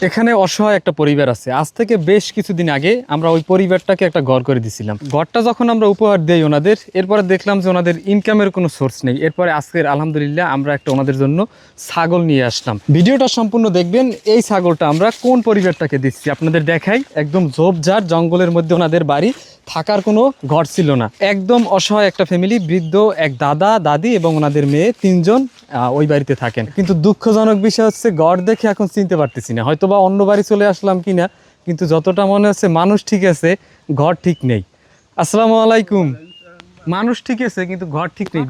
এখানে অসহায় একটা পরিবার আছে। আজ থেকে বেশ কিছুদিন আগে আমরা ওই পরিবারটাকে একটা ঘর করে দিছিলাম। ঘরটা যখন আমরা উপহার দেই ওনাদের, এরপরে দেখলাম যে ওনাদের ইনকামের কোনো সোর্স নেই। এরপরে আজকের আলহামদুলিল্লাহ আমরা একটা ওনাদের জন্য ছাগল নিয়ে আসলাম। ভিডিওটা সম্পূর্ণ দেখবেন। এই ছাগলটা আমরা কোন পরিবারটাকে দিচ্ছি আপনাদের দেখাই। একদম ঝোপঝাড় জঙ্গলের মধ্যে ওনাদের বাড়ি, থাকার কোনো ঘর ছিল না। একদম অসহায় একটা ফ্যামিলি, বৃদ্ধ এক দাদা দাদি এবং ওনাদের মেয়ে, তিনজন ওই বাড়িতে থাকেন। কিন্তু দুঃখজনক বিষয় হচ্ছে ঘর দেখে এখন চিনতে পারতেছি না, হয়তো বা অন্য বাড়ি চলে আসলাম কিনা, কিন্তু যতটা মনে হচ্ছে মানুষ ঠিক আছে, ঘর ঠিক নেই। আসসালামু আলাইকুম। মানুষ ঠিক আছে কিন্তু ঘর ঠিক নেই।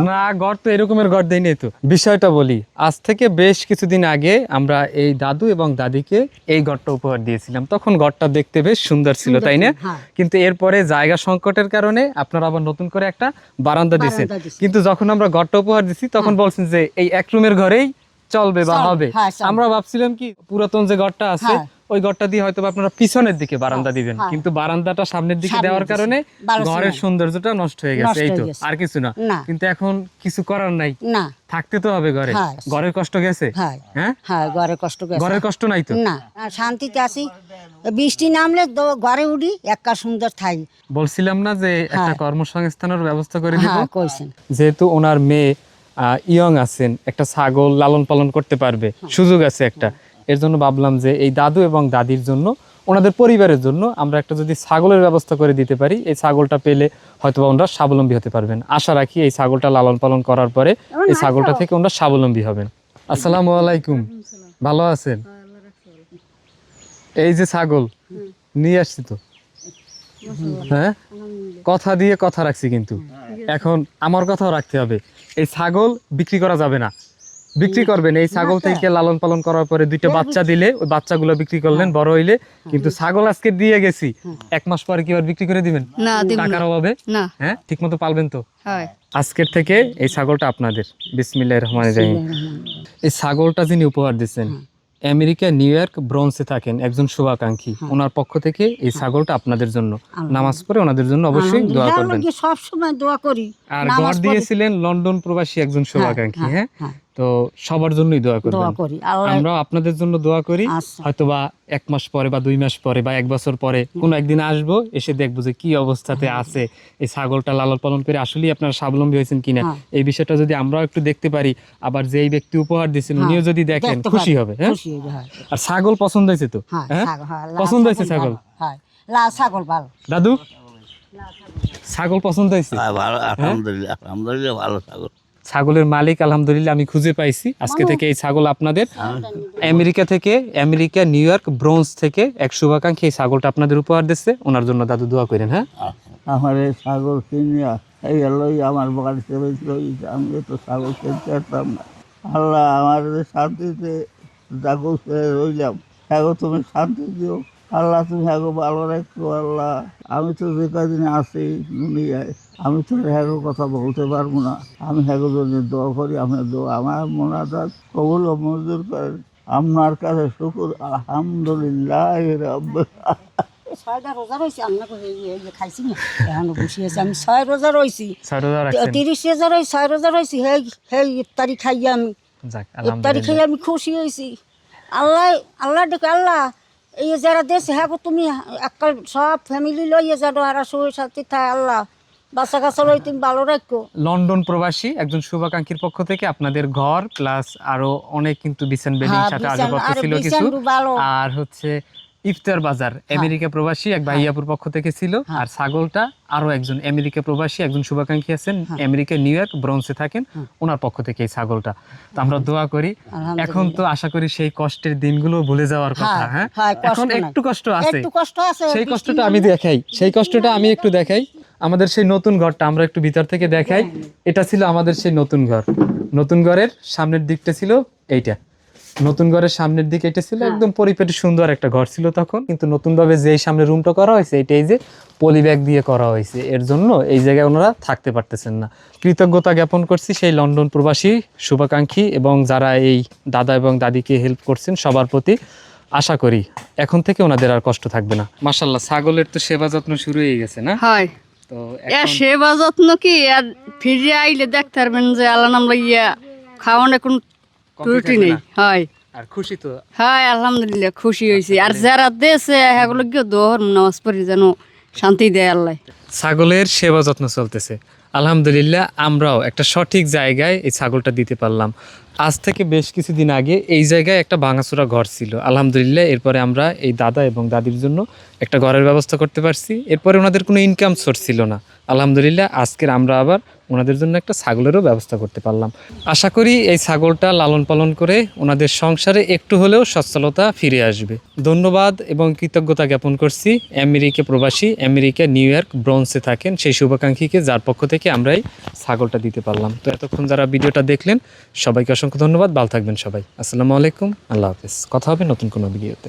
না, ঘর তো এরকমের ঘর দেয়নি। তো বিষয়টা বলি, আজ থেকে বেশ কিছুদিন আগে আমরা এই দাদু এবং দাদিকে এই ঘরটা উপহার দিয়েছিলাম। তখন ঘরটা দেখতে বেশ সুন্দর ছিল, তাই না? কিন্তু এরপরে জায়গা সংকটের কারণে আপনারা আবার নতুন করে একটা বারান্দা দিয়েছেন। কিন্তু যখন আমরা ঘরটা উপহার দিচ্ছি তখন বলছেন যে এই এক রুমের ঘরেই চলবে বা হবে। আমরা ভাবছিলাম কি পুরাতন যে ঘরটা আছে ওই ঘরটা দিয়ে হয়তো আপনারা পিছনের দিকে বারান্দা দিবেন, কিন্তু বারান্দাটা সামনের দিকে দেওয়ার কারণে ঘরের সৌন্দর্যটা নষ্ট হয়ে গেছে, এই তো, আর কিছু না। কিন্তু এখন কিছু করার নাই, থাকতে তো হবে ঘরে। ঘরের কষ্ট গেছে? হ্যাঁ, ঘরের কষ্ট গেছে। ঘরের কষ্ট নাই তো? না, শান্তিতে আছি। বৃষ্টি নামলে ঘরে উঠি, একটা সুন্দর থাই। বলছিলাম না যে একটা কর্মসংস্থানের ব্যবস্থা করে দিব। যেহেতু ওনার মেয়ে ইয়ং আছেন, একটা ছাগল লালন পালন করতে পারবে, সুযোগ আছে একটা। এর জন্য ভাবলাম যে এই দাদু এবং দাদির জন্য, ওনাদের পরিবারের জন্য আমরা একটা যদি ছাগলের ব্যবস্থা করে দিতে পারি, এই ছাগলটা পেলে হয়তো বা ওনারা স্বাবলম্বী হতে পারবেন। আশা রাখি এই ছাগলটা লালন পালন করার পরে এই ছাগলটা থেকে ওনারা স্বাবলম্বী হবেন। আসসালামু আলাইকুম, ভালো আছেন? এই যে ছাগল নিয়ে আসছি তো, হ্যাঁ, কথা দিয়ে কথা রাখছি, কিন্তু এখন আমার কথাও রাখতে হবে। এই ছাগল বিক্রি করা যাবে না, বিক্রি করবেন। এই ছাগল থেকে লালন পালন করার পরে দুইটা বাচ্চা দিলে ওই বাচ্চাগুলো বিক্রি করলেন বড় হইলে, কিন্তু ছাগল আজকে দিয়ে গেছি, এক মাস পরে কি আর বিক্রি করে দিবেন? টাকার অভাবে? হ্যাঁ, ঠিক মতো পালবেন তো? আজকের থেকে এই ছাগলটা আপনাদের। বিসমিল্লাহির রহমানির রহিম। এই ছাগলটা যিনি উপহার দিচ্ছেন, আমেরিকা নিউ ইয়র্ক ব্রোঞ্জে থাকেন একজন শুভাকাঙ্ক্ষী, ওনার পক্ষ থেকে এই ছাগলটা আপনাদের জন্য। নামাজ পড়ে ওনাদের জন্য অবশ্যই দোয়া করবেন। সব সময় দোয়া করি। আর ঘর দিয়েছিলেন লন্ডন প্রবাসী একজন শুভাকাঙ্ক্ষী, হ্যাঁ, তো সবার জন্যই দোয়া করবেন। আমরা আপনাদের জন্য দোয়া করি। হয়তোবা এক মাস পরে বা 2 মাস পরে বা 1 বছর পরে কোনো একদিন আসবো, এসে দেখবো যে কি অবস্থাতে আছে এই ছাগলটা, লালন পালন করে আসলেই আপনারা স্বাবলম্বী হয়েছেন কিনা, এই বিষয়টা যদি আমরাও একটু দেখতে পারি, আবার যে এই ব্যক্তি উপহার দিয়েছেন উনিও যদি দেখেন, খুশি হবে। হ্যাঁ, আর ছাগল পছন্দ হয়েছে তো? হ্যাঁ, পছন্দ হয়েছে ছাগল? ছাগল ভালো দাদু, ছাগল পছন্দ হয়েছে? ভালো, আলহামদুলিল্লাহ, আলহামদুলিল্লাহ, ভালো ছাগল। ছাগলের মালিক আলহামদুলিল্লাহ আমি খুঁজে পাইছি। আজকে থেকে এই ছাগল আপনাদের। আমেরিকা থেকে, আমেরিকা নিউ ইয়র্ক ব্রোঞ্জ থেকে এক শুভাকাঙ্ক্ষী এই ছাগলটা আপনাদের উপহার দিচ্ছে। ওনার জন্য দাদু দোয়া করেন। হ্যাঁ, আমার এই ছাগল কিনিয়া এই লই আমার বাড়িতে আমি তো ছাগল কিনতে পারতাম না। আল্লাহ আমার শান্তিতে ছাগল রইলাম, ছাগল তুমি শান্তি দিও আল্লাহ, তুমি হ্যাগো ভালো রাখো আল্লাহ। আমি তো যে কদিন আছি দুনিয়ায়, আমি তো হ্যাগো কথা বলতে পারবো না। আমি হ্যাগো জন্য দোয়া করি, আমি দোয়া আমার মোনাজাত কবুল ও মঞ্জুর করেন। আপনার কাছে শুকুর, আলহামদুলিল্লাহ। রোজা রয়েছি, আমি খাইছি না, এখন বসে আছি। আমি 6 রোজা রয়েছি, 30 রোজা রয়েছি, 6 রোজা রয়েছি। হেই ইফতারি খাইয়া আমি, ইফতারি খাইয়া আমি খুশি হয়েছি। আল্লাহ আল্লাহ ডেকে আল্লাহ এই যারা দেশ, হ্যাঁ তুমি একাল সব ফ্যামিলি লইয়ে যাবো, আর সবার সাথে থাই আল্লাহ, বাচ্চা কাচ্চা লই তুমি ভালো রাখো। লন্ডন প্রবাসী একজন শুভাকাঙ্ক্ষীর পক্ষ থেকে আপনাদের ঘর প্লাস আরো অনেক কিন্তু বিছান বেডিং সাথে আসবাবপত্র ছিল কিছু, আর হচ্ছে ইফতার বাজার আমেরিকা প্রবাসী এক ভাইয়াপুর পক্ষ থেকে ছিল, আর ছাগলটা আরো একজন আমেরিকা প্রবাসী একজন শুভাকাঙ্ক্ষী আছেন আমেরিকা নিউ ইয়র্ক ব্রোঞ্জে থাকেন, ওনার পক্ষ থেকে এই ছাগলটা। তো আমরা দোয়া করি, এখন তো আশা করি সেই কষ্টের দিনগুলো ভুলে যাওয়ার কথা। হ্যাঁ, এখন একটু কষ্ট আছে, সেই কষ্টটা আমি দেখাই, সেই কষ্টটা আমি একটু দেখাই। আমাদের সেই নতুন ঘরটা আমরা একটু ভিতর থেকে দেখাই। এটা ছিল আমাদের সেই নতুন ঘর। নতুন ঘরের সামনের দিকটা ছিল এইটা, নতুন ঘরের সামনের দিকে এটা ছিল একদম পরিপাটি সুন্দর একটা ঘর ছিল তখন। কিন্তু নতুন ভাবে যেই সামনে রুমটা করা হয়েছে এটাই যে পলি ব্যাগ দিয়ে করা হয়েছে, এর জন্য এই জায়গায় ওনারা থাকতে পারতেছেন না। কৃতজ্ঞতা জ্ঞাপন করছি সেই লন্ডন প্রবাসী শুভাকাঙ্ক্ষী এবং যারা এই দাদা এবং দাদিকে হেল্প করছেন সবার প্রতি। আশা করি এখন থেকে ওনাদের আর কষ্ট থাকবে না। মাশাআল্লাহ, ছাগলের তো সেবা যত্ন শুরু হয়ে গেছে না? হয় তো সেবা যত্ন কি আর ফিরে আইলে দেখতে পারবেন যে আল্লাহ নাম লইয়া খাওয়ানোর কোনো ত্রুটি নেই। হয়, আর খুশি তো? হ্যাঁ আলহামদুলিল্লাহ খুশি হয়েছি। আর যারা দেশে সেগুলো কেউ দোহর নামাজ পড়ি যেন শান্তি দেয় আল্লাহ। ছাগলের সেবা যত্ন চলতেছে, আলহামদুলিল্লাহ আমরাও একটা সঠিক জায়গায় এই ছাগলটা দিতে পারলাম। আজ থেকে বেশ কিছুদিন আগে এই জায়গায় একটা ভাঙাচোরা ঘর ছিল, আলহামদুলিল্লাহ এরপরে আমরা এই দাদা এবং দাদির জন্য একটা ঘরের ব্যবস্থা করতে পারছি। এরপরে ওনাদের কোনো ইনকাম সোর্স ছিল না, আলহামদুলিল্লাহ আজকের আমরা আবার ওনাদের জন্য একটা ছাগলেরও ব্যবস্থা করতে পারলাম। আশা করি এই ছাগলটা লালন পালন করে ওনাদের সংসারে একটু হলেও সচ্ছলতা ফিরে আসবে। ধন্যবাদ এবং কৃতজ্ঞতা জ্ঞাপন করছি আমেরিকা প্রবাসী, আমেরিকা নিউ ইয়র্ক ব্রন্সে থাকেন সেই শুভাকাঙ্ক্ষীকে, যার পক্ষ থেকে আমরা এই ছাগলটা দিতে পারলাম। তো এতক্ষণ যারা ভিডিওটা দেখলেন সবাইকে অসংখ্য ধন্যবাদ, ভালো থাকবেন সবাই। আসসালামু আলাইকুম, আল্লাহ হাফেজ। কথা হবে নতুন কোনো ভিডিওতে।